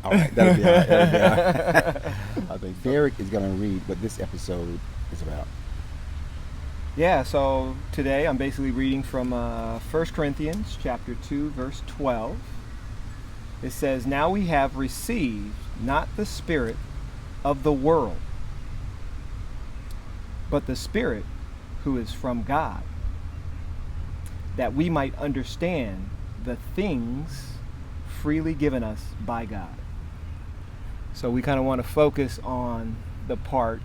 All right, that'll be all right. That'll be all right. I think Derek is going to read what this episode is about. Yeah, so today I'm basically reading from 1 Corinthians chapter 2, verse 12. It says, "Now we have received not the spirit of the world, but the Spirit who is from God, that we might understand the things freely given us by God." So we kind of want to focus on the part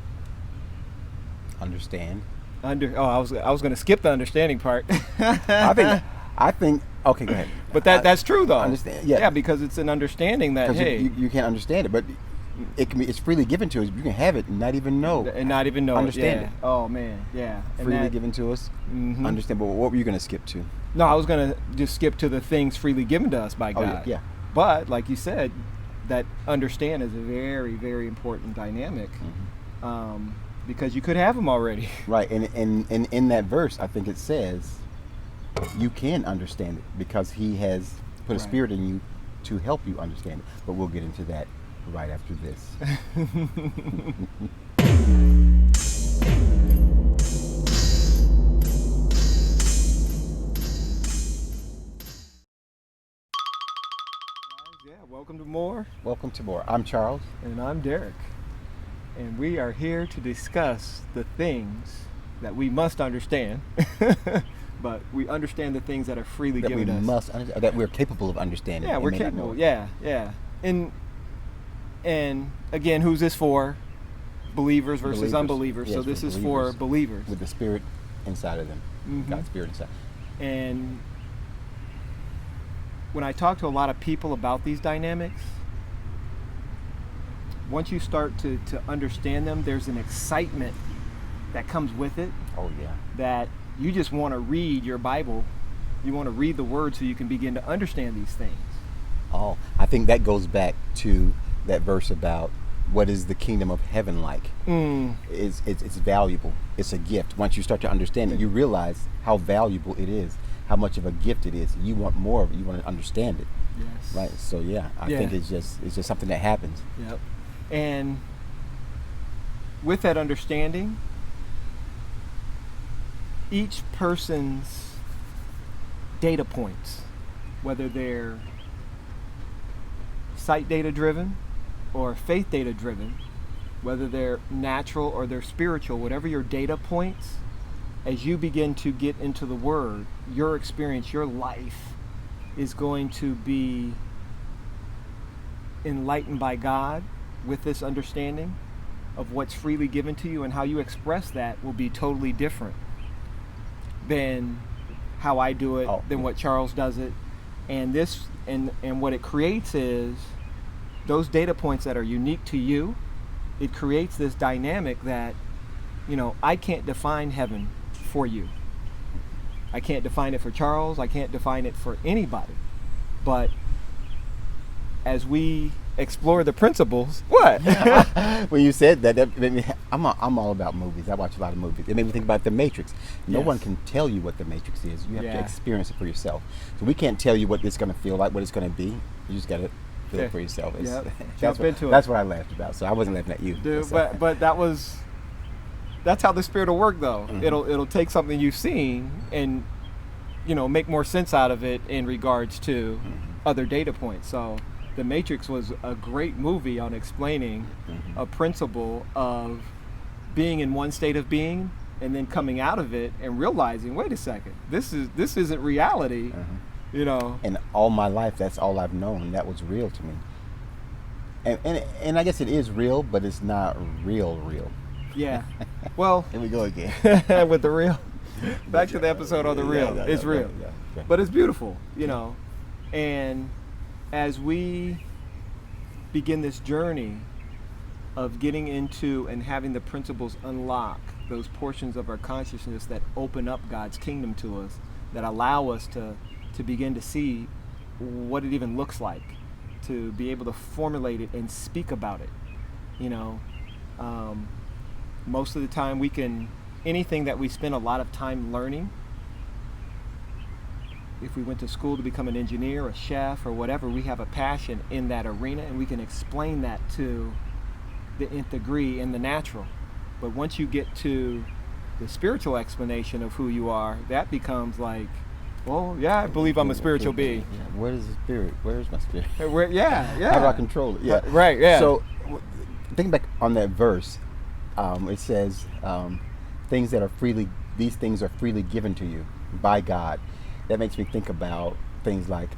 Understand. I was going to skip the understanding part. I think. Okay, go ahead. But that's true though. Understand? Yeah. Yeah, because it's an understanding that Because you can't understand it, but it's freely given to us. You can have it and not even know. And not even know understand it. it. Oh man, yeah. And Freely given to us. Mhm. Understand. But what were you going to skip to? No, I was going to just skip to the things freely given to us by God. Oh yeah. But like you said, that understand is a very, very important dynamic. Mm-hmm. Because you could have them already. Right, and in that verse, I think it says you can understand it because He has put a spirit in you to help you understand it. But we'll get into that right after this. Yeah, welcome to more. Welcome to more. I'm Charles. And I'm Derek. And we are here to discuss the things that we must understand. But we understand the things that are freely That we given us. must understand, that we're capable of understanding. Yeah, and we're may not capable. know it. Yeah. And again, who's this for? Believers versus Believers. unbelievers. Yes, So this for is for believers. with the Spirit inside of them. Mhm. God's Spirit inside. And when I talk to a lot of people about these dynamics, once you start to understand them, there's an excitement that comes with it Oh yeah. that you just want to read your Bible. You want to read the Word so you can begin to understand these things. Oh, I think that goes back to that verse about what is the kingdom of heaven like. It's valuable. It's a gift. Once you start to understand it, you realize how valuable it is, how much of a gift it is. You want more of it. You want to understand it. Yes. Right. So yeah, I think it's just something that happens. Yep. And with that understanding, each person's data points, whether they're sight data driven or faith data driven, whether they're natural or they're spiritual, whatever your data points, as you begin to get into the Word, your experience, your life is going to be enlightened by God with this understanding of what's freely given to you, and how you express that will be totally different than how I do it, than what Charles does it. And this and what it creates is those data points that are unique to you. It creates this dynamic that, I can't define heaven for you. I can't define it for Charles. I can't define it for anybody. But as we explore the principles, what? When you said that made me, I'm all about movies. I watch a lot of movies. It made me think about The Matrix. No one can tell you what The Matrix is. You have to experience it for yourself. So we can't tell you what it's going to feel like, what it's going to be. You just got to feel it for yourself. Jump into it. That's what I laughed about. So I wasn't laughing at you. Dude, but that's how the Spirit will work, though. Mm-hmm. It'll take something you've seen and make more sense out of it in regards to other data points. So The Matrix was a great movie on explaining a principle of being in one state of being and then coming out of it and realizing, wait a second, this isn't reality. And all my life, that's all I've known. That was real to me. And I guess it is real, but it's not real. Yeah. Well, here we go again. With the real. Back to the episode on the real. It's real. Yeah. But it's beautiful, And as we begin this journey of getting into and having the principles unlock those portions of our consciousness that open up God's kingdom to us, that allow us to begin to see what it even looks like, to be able to formulate it and speak about it. Most of the time anything that we spend a lot of time learning, if we went to school to become an engineer, a chef, or whatever, we have a passion in that arena, and we can explain that to the nth degree in the natural. But once you get to the spiritual explanation of who you are, that becomes like, well, yeah, I believe I'm a spiritual being. Yeah. Where is the spirit? Where is my spirit? Yeah. How do I control it? Yeah. Right, yeah. So, thinking back on that verse, it says, these things are freely given to you by God. That makes me think about things like,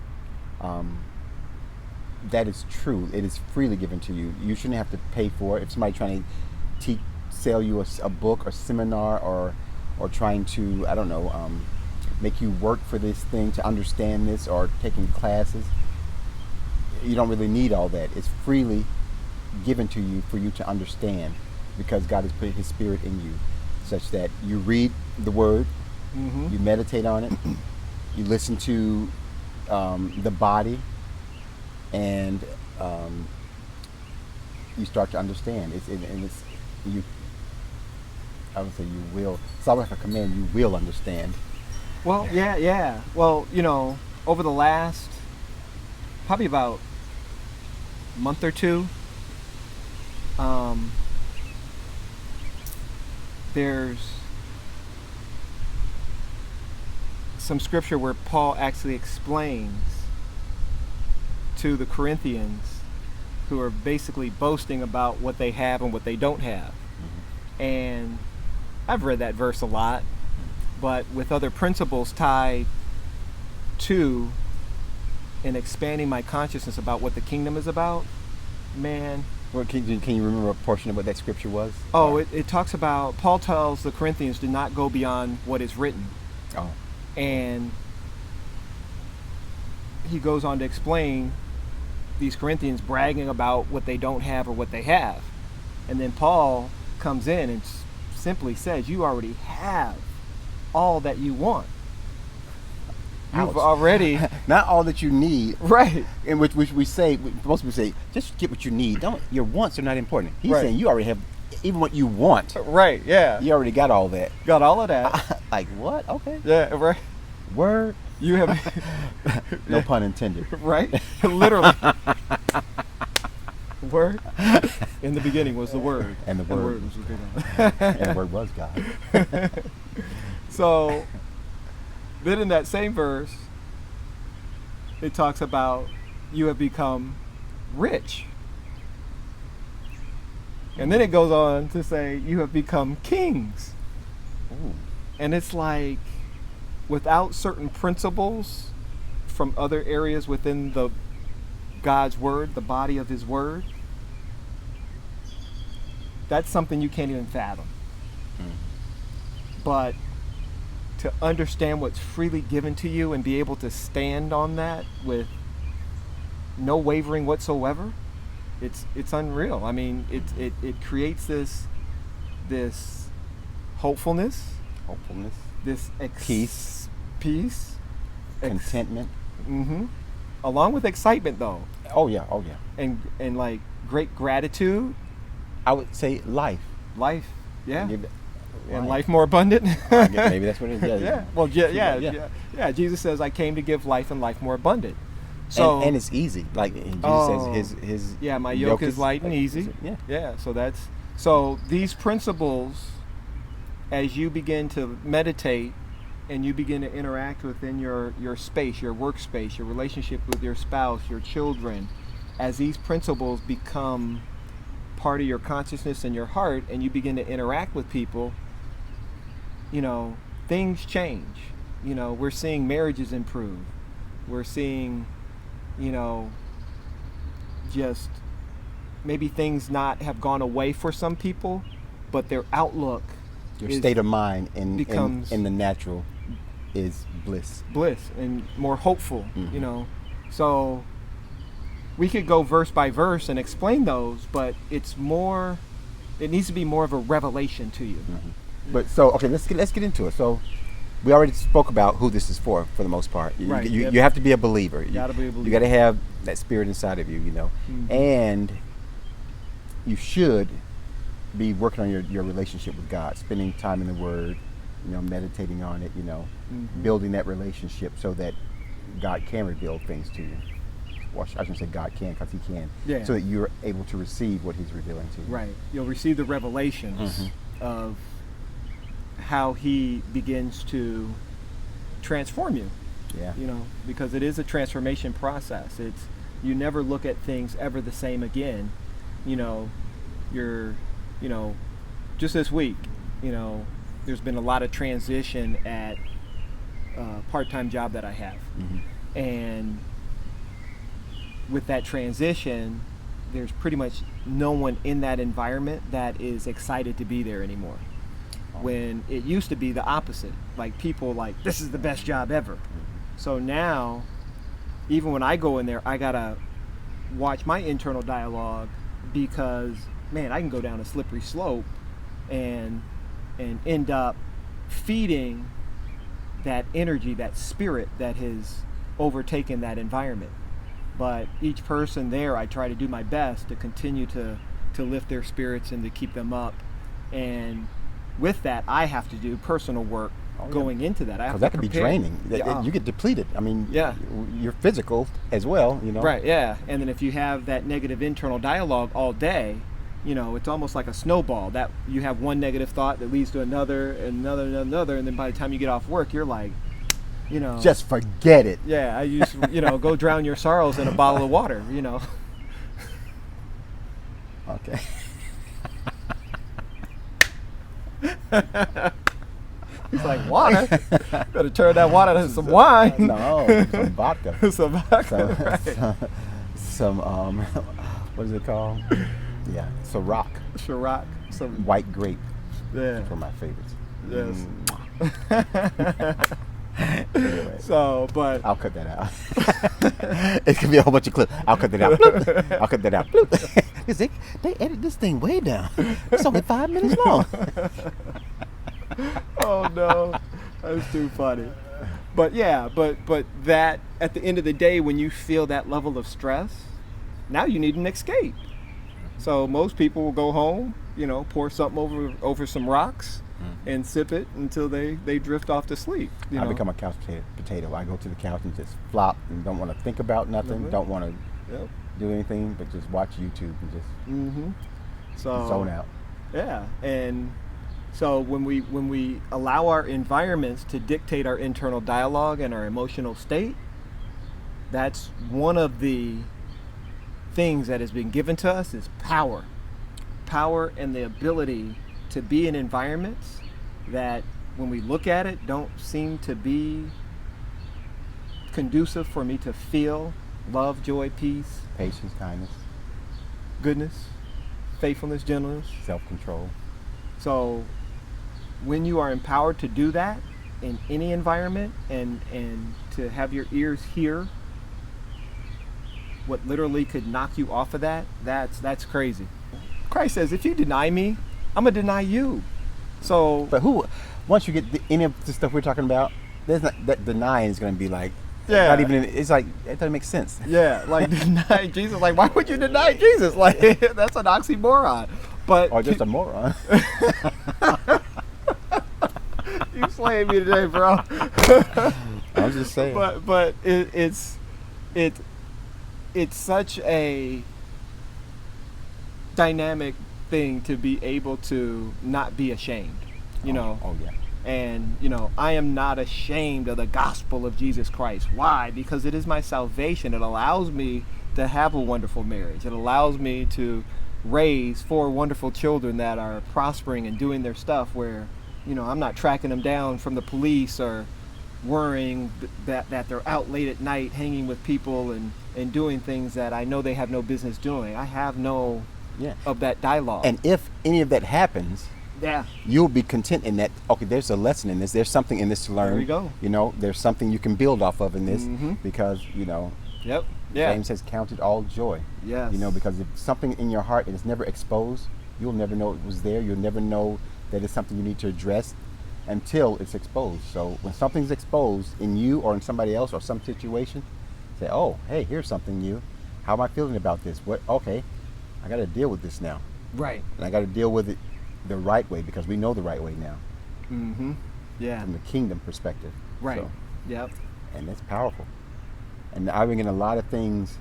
that is true. It is freely given to you. You shouldn't have to pay for it. If somebody trying to sell you a book or seminar or trying to, I don't know, make you work for this thing to understand this, or taking classes, you don't really need all that. It's freely given to you for you to understand, because God has put His Spirit in you, such that you read the Word, you meditate on it, you listen to the body, and you start to understand. I would say you will. It's not like a command. You will understand. Well, yeah. Well, over the last probably about month or two, there's some scripture where Paul actually explains to the Corinthians, who are basically boasting about what they have and what they don't have. And I've read that verse a lot, but with other principles tied to and expanding my consciousness about what the kingdom is about, man. Well, can you remember a portion of what that scripture was? Oh, it talks about, Paul tells the Corinthians to not go beyond what is written. Oh. And he goes on to explain these Corinthians bragging about what they don't have or what they have. And then Paul comes in and simply says, you already have all that you want. You've already not all that you need, right? In which we say, most people say, just get what you need. Don't, your wants are not important. He's saying you already have even what you want. Right? Yeah. You already got all that. Got all of that. Like what? Okay. Yeah. Right. Word. You have no pun intended. Right. Literally. Word. In the beginning was the Word. And the Word was God. And the Word was God. So then in that same verse, it talks about you have become rich. And then it goes on to say you have become kings. Ooh. And it's like, without certain principles from other areas within the God's Word, the body of His Word, that's something you can't even fathom. But to understand what's freely given to you and be able to stand on that with no wavering whatsoever, it's unreal. I mean, it creates this hopefulness, this peace, contentment, along with excitement, though. Oh yeah. And like great gratitude. I would say life, yeah. And life more abundant. Maybe that's what it is. Yeah. Well, yeah. Jesus says, "I came to give life and life more abundant." So and it's easy. Like Jesus says, his my yoke is light and easy. Yeah. So these principles, as you begin to meditate and you begin to interact within your space, your workspace, your relationship with your spouse, your children, as these principles become part of your consciousness and your heart, and you begin to interact with people, things change. We're seeing marriages improve. We're seeing, just maybe things not have gone away for some people, but their outlook, your state of mind in the natural is bliss and more hopeful. So we could go verse by verse and explain those, but it needs to be more of a revelation to you. But so, okay, let's get into it. So we already spoke about who this is for the most part. You have to be a believer. You got to be a believer. You got to have that spirit inside of you, and you should be working on your relationship with God, spending time in the Word, meditating on it, building that relationship so that God can reveal things to you. Well, I shouldn't say God can, because He can. Yeah. So that you're able to receive what He's revealing to you. Right. You'll receive the revelations of how He begins to transform you. Yeah. You know, because it is a transformation process. It's, you never look at things ever the same again. You know, just this week, there's been a lot of transition at a part-time job that I have. And with that transition, there's pretty much no one in that environment that is excited to be there anymore. When it used to be the opposite. Like, people like, this is the best job ever. So now, even when I go in there, I gotta watch my internal dialogue, because, man, I can go down a slippery slope and end up feeding that energy, that spirit that has overtaken that environment. But each person there, I try to do my best to continue to lift their spirits and to keep them up. And with that, I have to do personal work going into that. Because that can be draining. You get depleted. I mean, you're physical as well, Right, yeah. And then if you have that negative internal dialogue all day, it's almost like a snowball. That you have one negative thought that leads to another, and another, and then by the time you get off work, you're like, just forget it. Yeah, I used to, go drown your sorrows in a bottle of water, Okay. He's like, water? Better turn that water into some wine. No, some vodka. Some vodka, right. Some what is it called? Yeah, Ciroc. Ciroc. Some white grape. Yeah. For my favorites. Yes. Anyway. So, but I'll cut that out. It could be a whole bunch of clips. I'll cut that out. Bloop. I'll cut that out. Bloop. They edit this thing way down. It's only 5 minutes long. Oh no, that's too funny. But yeah, but that, at the end of the day, when you feel that level of stress, now you need an escape. So most people will go home, pour something over some rocks and sip it until they drift off to sleep. I become a couch potato. I go to the couch and just flop and don't want to think about nothing. Don't want to do anything but just watch YouTube and just zone out. Yeah, and so when we allow our environments to dictate our internal dialogue and our emotional state, that's one of the things that has been given to us is power and the ability to be in environments that, when we look at it, don't seem to be conducive for me to feel love, joy, peace, patience, kindness, goodness, faithfulness, gentleness, self-control. So when you are empowered to do that in any environment, and to have your ears hear what literally could knock you off of that's crazy. Christ says, if you deny me, I'm gonna deny you. So, but once you get any of the stuff we're talking about, there's not that denying is going to be like, not even. It's like, it doesn't make sense. Yeah, like deny Jesus. Like, why would you deny Jesus? Like, that's an oxymoron. But or just a moron. You slaying me today, bro. I was just saying. But it's such a dynamic thing to be able to not be ashamed, Oh yeah. And I am not ashamed of the gospel of Jesus Christ. Why? Because it is my salvation. It allows me to have a wonderful marriage. It allows me to raise 4 wonderful children that are prospering and doing their stuff, where I'm not tracking them down from the police or worrying that they're out late at night hanging with people and doing things that I know they have no business doing. I have no of that dialogue. And if any of that happens, you'll be content in that. Okay, there's a lesson in this. There's something in this to learn. There we go. There's something you can build off of in this, because James says, count it all joy. Yes. Because if something in your heart and it's never exposed, you'll never know it was there. You'll never know that it's something you need to address until it's exposed. So when something's exposed in you or in somebody else or some situation, say, oh, hey, here's something new. How am I feeling about this? Okay, I got to deal with this now. Right. And I got to deal with it the right way, because we know the right way now. Yeah. From the kingdom perspective. Right. So, yep. And it's powerful. And I've been in a lot of things,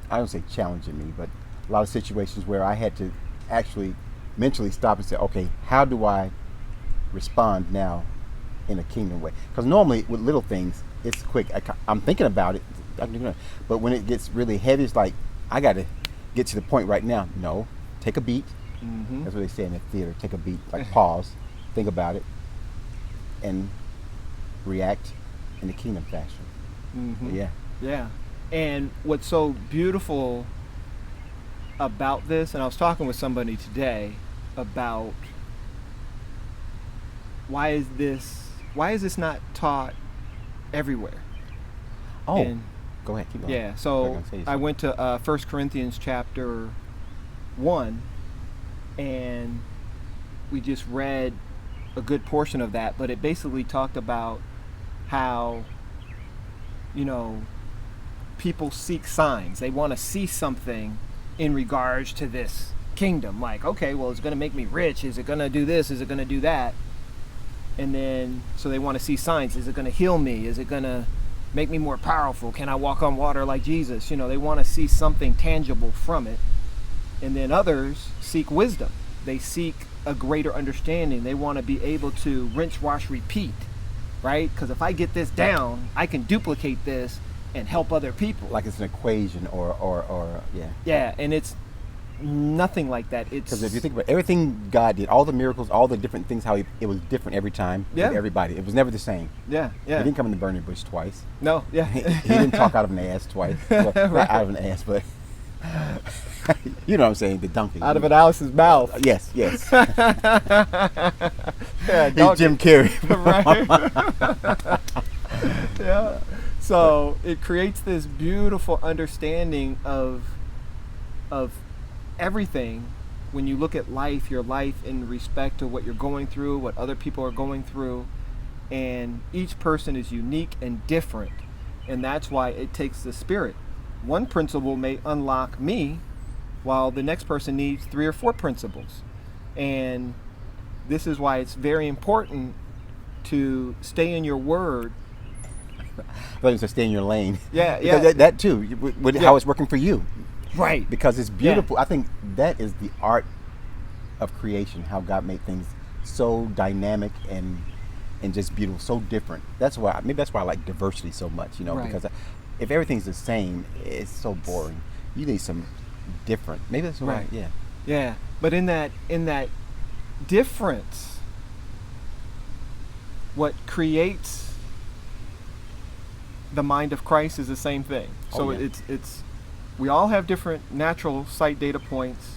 I don't say challenging me, but a lot of situations where I had to actually mentally stop and say, okay, how do I respond now in a kingdom way? Because normally with little things, it's quick. I'm thinking about it, but when it gets really heavy, it's like, I got to get to the point right now. No, take a beat. Mm-hmm. That's what they say in the theater. Take a beat, like pause, think about it, and react in a kingdom fashion. Mm-hmm. Yeah. Yeah. And what's so beautiful about this, and I was talking with somebody today about why is this not taught everywhere? Oh, and, go ahead, keep going. Yeah, so I went to 1 Corinthians chapter 1, and we just read a good portion of that, but it basically talked about how, people seek signs. They want to see something in regards to this kingdom. Like, okay, well, it's going to make me rich. Is it going to do this? Is it going to do that? And then, so they want to see signs. Is it going to heal me? Is it going to make me more powerful? Can I walk on water like Jesus? They want to see something tangible from it. And then others seek wisdom. They seek a greater understanding. They want to be able to rinse, wash, repeat, right? Because if I get this down, I can duplicate this and help other people. Like it's an equation or yeah. Yeah, and it's nothing like that. It's because if you think about everything God did, all the miracles, all the different things, how it was different every time with everybody. It was never the same. Yeah. He didn't come in the burning bush twice. No, yeah. He didn't talk out of an ass twice. Well, Right. Not out of an ass, but you know what I'm saying, the donkey. Out of an Alice's mouth. Yes. Yeah, He's Jim Carrey. Right. Yeah. So it creates this beautiful understanding of everything when you look at life, your life in respect to what you're going through, what other people are going through, and each person is unique and different, and that's why it takes the Spirit. One principle may unlock me, while the next person needs 3 or 4 principles, and this is why it's very important to stay in your word. But it's to stay in your lane. Yeah. Because that too, how it's working for you. Right. Because it's beautiful. Yeah. I think that is the art of creation, how God made things so dynamic and just beautiful, so different. That's why I like diversity so much, right. Because if everything's the same, it's so boring. You need some different. Maybe that's right. Yeah. Yeah. But in that difference, what creates the mind of Christ is the same thing. So it's we all have different natural sight data points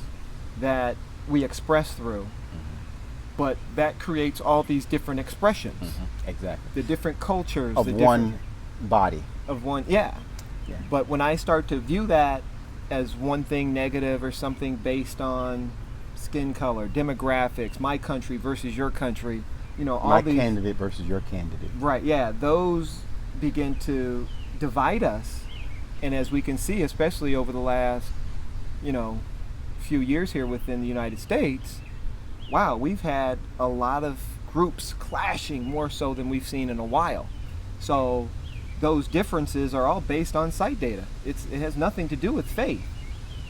that we express through, but that creates all these different expressions. Mm-hmm. Exactly. The different cultures of one body. Of one, yeah. But when I start to view that as one thing negative or something based on skin color, demographics, my country versus your country, all my these candidate versus your candidate. Right. Yeah. Those begin to divide us, and as we can see, especially over the last few years here within the United States, wow, we've had a lot of groups clashing more so than we've seen in a while. So those differences are all based on sight data. It has nothing to do with faith.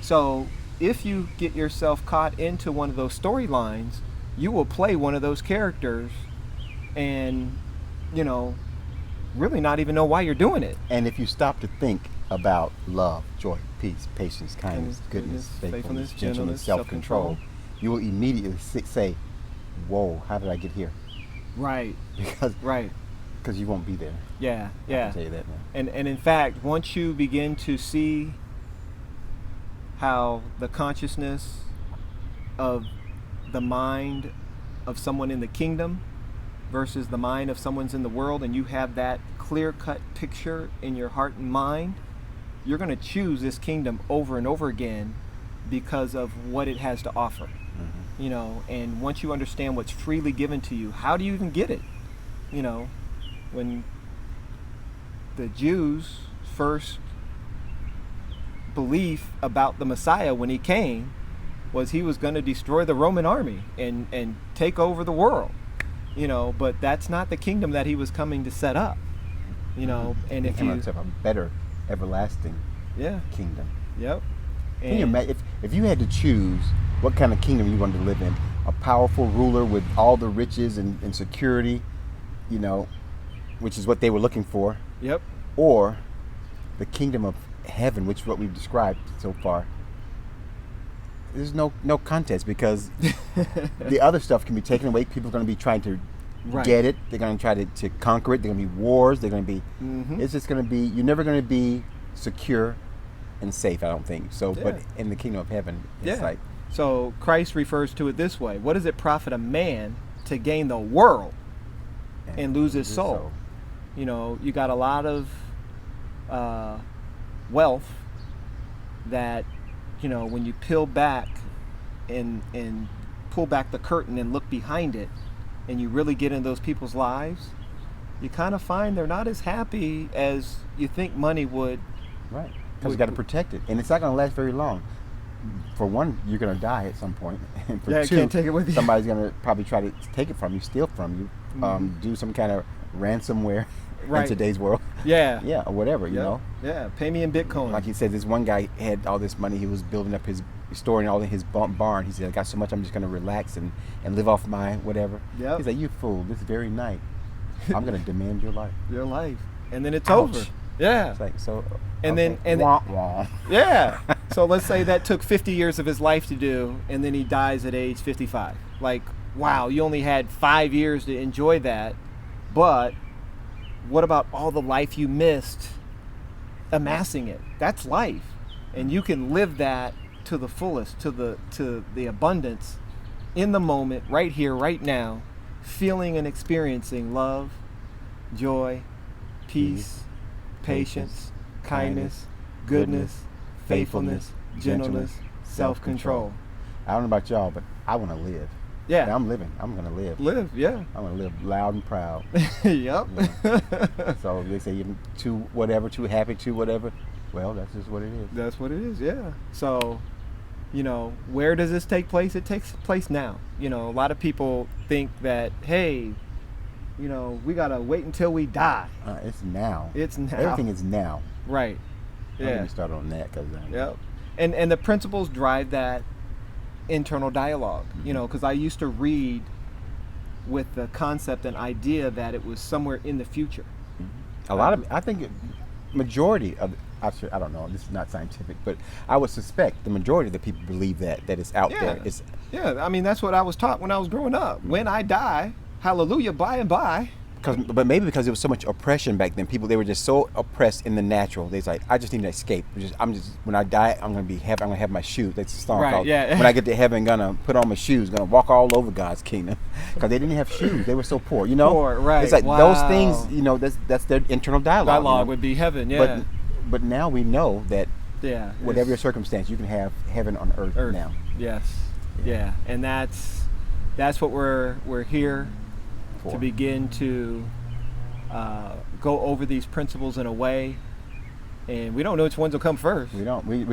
So if you get yourself caught into one of those storylines, you will play one of those characters and really not even know why you're doing it. And if you stop to think about love, joy, peace, patience, kindness, goodness, faithfulness, gentleness, self-control, you will immediately say, whoa, how did I get here? Right. Because you won't be there. Yeah. I can tell you that now. And in fact, once you begin to see how the consciousness of the mind of someone in the kingdom versus the mind of someone's in the world, and you have that clear-cut picture in your heart and mind, you're going to choose this kingdom over and over again because of what it has to offer. Mm-hmm. And once you understand what's freely given to you, how do you even get it? When the Jews' first belief about the Messiah when he came was he was going to destroy the Roman army and take over the world. But that's not the kingdom that he was coming to set up. And if you have a better everlasting Yeah. kingdom. Yep. Can you imagine if you had to choose what kind of kingdom you wanted to live in? A powerful ruler with all the riches and security, you know, which is what they were looking for. Yep. Or the kingdom of heaven, which is what we've described so far. There's no contest, because the other stuff can be taken away. People are going to be trying to get it. They're going to try to conquer it. They're going to be wars. They're going to be. It's just going to be. You're never going to be secure and safe, I don't think. So, but in the kingdom of heaven, it's like. So Christ refers to it this way: what does it profit a man to gain the world and lose his soul? You know, you got a lot of wealth that, you know, when you peel back and pull back the curtain and look behind it, and you really get in those people's lives, you kind of find they're not as happy as you think money would. Right. Because you got to protect it, and it's not going to last very long. For one, you're going to die at some point, and for two, can't take it with you. Somebody's going to probably try to take it from you, steal from you, do some kind of ransomware in today's world. Yeah, or whatever, you know. Yeah, pay me in Bitcoin. Like he said, this one guy had all this money. He was building up storing all in his barn. He said, I got so much, I'm just going to relax and live off my whatever. Yep. He's like, you fool, this very night, I'm going to demand your life. Your life. And then it's over. Yeah. It's like, so, and okay. then wah, wah. Yeah. So let's say that took 50 years of his life to do, and then he dies at age 55. Like, wow, you only had 5 years to enjoy that, but what about all the life you missed amassing it? That's life. And you can live that to the fullest, to the abundance, in the moment, right here, right now, feeling and experiencing love, joy, peace, patience, kindness, goodness, faithfulness, gentleness, self-control. I don't know about y'all, but I want to live. Yeah. And I'm living. I'm going to live. Live, yeah. I'm going to live loud and proud. Yep. So they say you're too happy, too whatever. Well, that's just what it is. That's what it is, yeah. So, you know, where does this take place? It takes place now. You know, a lot of people think that, hey, you know, we got to wait until we die. It's now. It's now. Everything is now. Right. Don't get me started on that. Yep. And the principles drive that internal dialogue, you know, because I used to read with the concept and idea that it was somewhere in the future. I think majority of, I don't know, this is not scientific, but I would suspect the majority of the people believe that it's out there. I mean, that's what I was taught when I was growing up. When I die, hallelujah, by and by. But maybe because there was so much oppression back then, they were just so oppressed in the natural. They're like, I just need to escape. When I die, I'm gonna have my shoes. That's the song called. Yeah. When I get to heaven, I'm gonna put on my shoes, gonna walk all over God's kingdom, because they didn't have shoes. They were so poor, you know. Poor, right? It's like those things, you know. That's their internal dialogue. Dialogue would be heaven, yeah. But now we know that. Yeah. Whatever your circumstance, you can have heaven on earth now. Yes. Yeah. And that's what we're here to begin to go over these principles in a way, and we don't know which ones will come first. We don't. We're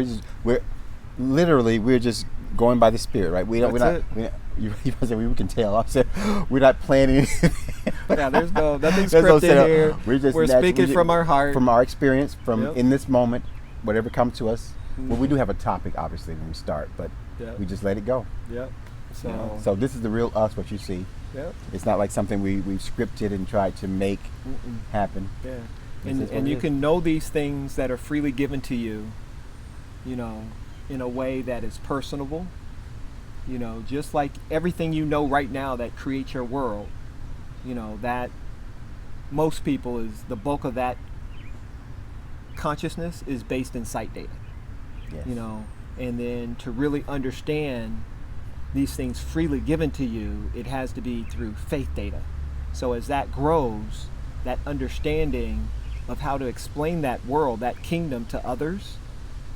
just going by the Spirit, right? We can tell. I said we're not planning anything. Yeah, there's nothing scripted here. We're speaking from our heart, from our experience, in this moment, whatever comes to us. Well, we do have a topic, obviously, when we start, but we just let it go. Yep. So this is the real us, what you see. Yep. It's not like something we've scripted and tried to make happen. Yeah. And you can know these things that are freely given to you, you know, in a way that is personable. You know, just like everything you know right now that creates your world, you know, that most people is the bulk of that consciousness is based in sight data. Yes. You know, and then to really understand these things freely given to you, it has to be through faith data. So as that grows, that understanding of how to explain that world, that kingdom to others,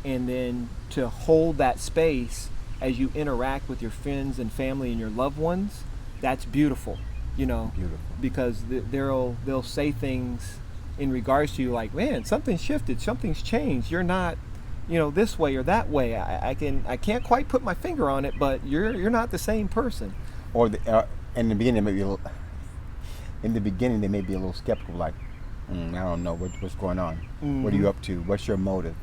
and then to hold that space as you interact with your friends and family and your loved ones, that's beautiful, you know. Beautiful. Because they'll say things in regards to you like, man, something's shifted, something's changed. You're not, you know, this way or that way. I can't quite put my finger on it, but you're not the same person. Or in the beginning, they may be a little skeptical, like, I don't know what's going on. Mm-hmm. What are you up to? What's your motive?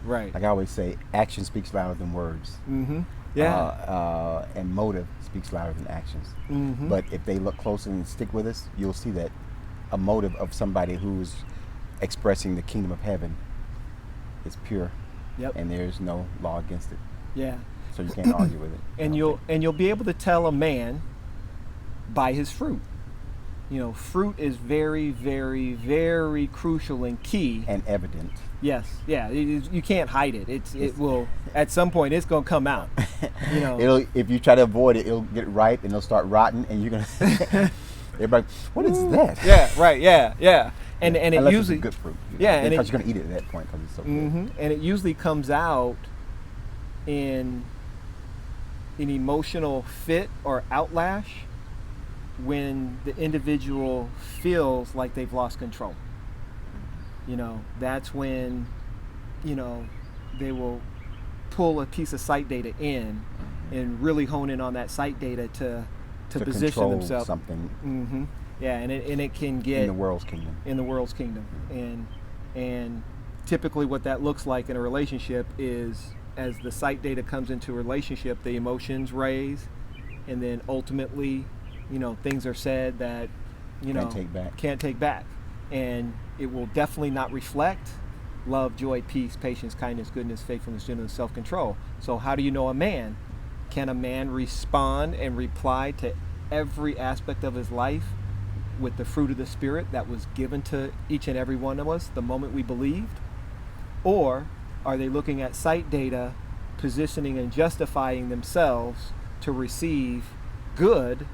Right. Like I always say, action speaks louder than words. Mm-hmm. Yeah. And motive speaks louder than actions. Mm-hmm. But if they look closer and stick with us, you'll see that a motive of somebody who's expressing the kingdom of heaven is pure. Yep. And there's no law against it. Yeah. So you can't argue with it. And you'll be able to tell a man by his fruit. Fruit is very, very, very crucial and key. And evident. Yes. Yeah. You can't hide it. It will, at some point, it's going to come out. If you try to avoid it, it'll get ripe and it'll start rotting, and you're gonna. Everybody, what is that? Yeah. Right. Yeah. Yeah. And it unless usually it's good fruit. Yeah. Because you're gonna eat it at that point because it's so good. And it usually comes out in an emotional fit or outlash when the individual feels like they've lost control. That's when, they will pull a piece of site data in and really hone in on that site data to position themselves. Something. Mm-hmm. Yeah, and it can get in the world's kingdom. In the world's kingdom, and typically what that looks like in a relationship is, as the site data comes into a relationship, the emotions raise, and then ultimately, things are said that can't take back, and it will definitely not reflect love, joy, peace, patience, kindness, goodness, faithfulness, gentleness, self-control. So how do you know a man? Can a man respond and reply to every aspect of his life with the fruit of the Spirit that was given to each and every one of us the moment we believed? Or are they looking at site data, positioning and justifying themselves to receive good,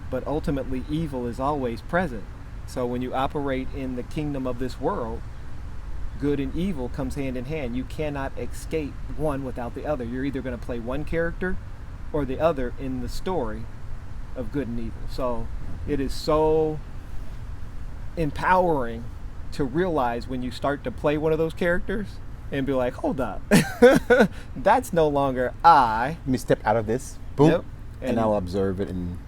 but ultimately evil is always present? So when you operate in the kingdom of this world, good and evil comes hand in hand. You cannot escape one without the other. You're either going to play one character or the other in the story of good and evil. So it is so empowering to realize when you start to play one of those characters and be like, hold up, that's no longer I. Let me step out of this. Boom. Yep. And I'll observe it and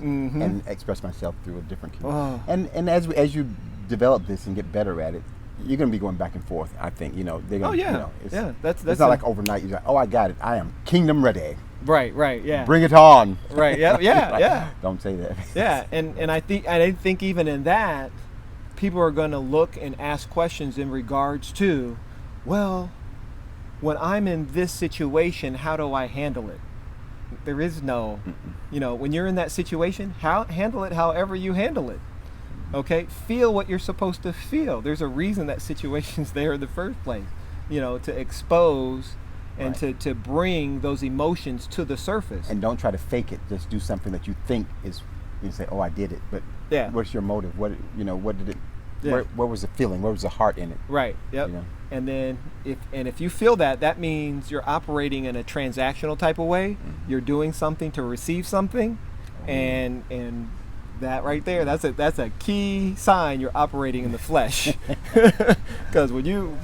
and express myself through a different key. And as you develop this and get better at it, you're going to be going back and forth. I think they're going. That's not like overnight. You're like, I got it. I am kingdom ready. Right. Yeah. Bring it on. Right. Yeah. Don't say that. Yeah. And I think even in that, people are going to look and ask questions in regards to, well, when I'm in this situation, how do I handle it? There is no, when you're in that situation, handle it however you handle it. Okay? Feel what you're supposed to feel. There's a reason that situation's there in the first place, to expose and to bring those emotions to the surface. And don't try to fake it. Just do something that you think is, you say, I did it. But what's your motive? What did it, where was the feeling? Where was the heart in it? Right. Yep. And then if you feel that means you're operating in a transactional type of way. You're doing something to receive something, and that right there, that's a key sign you're operating in the flesh. Because when you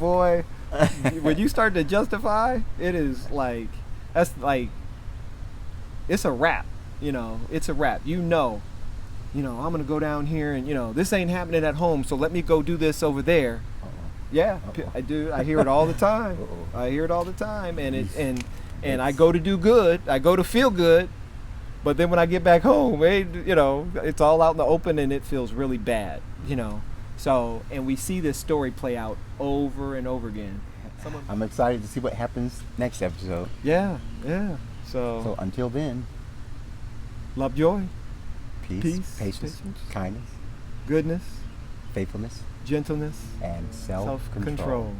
start to justify, it is like it's a wrap. It's a wrap. I'm gonna go down here and this ain't happening at home, so let me go do this over there. Yeah, I do. I hear it all the time. I hear it all the time, and I go to do good. I go to feel good, but then when I get back home, it's all out in the open, and it feels really bad. So, and we see this story play out over and over again. I'm excited to see what happens next episode. Yeah. So until then, love, joy, peace, patience, kindness, goodness, faithfulness, gentleness, and self-control.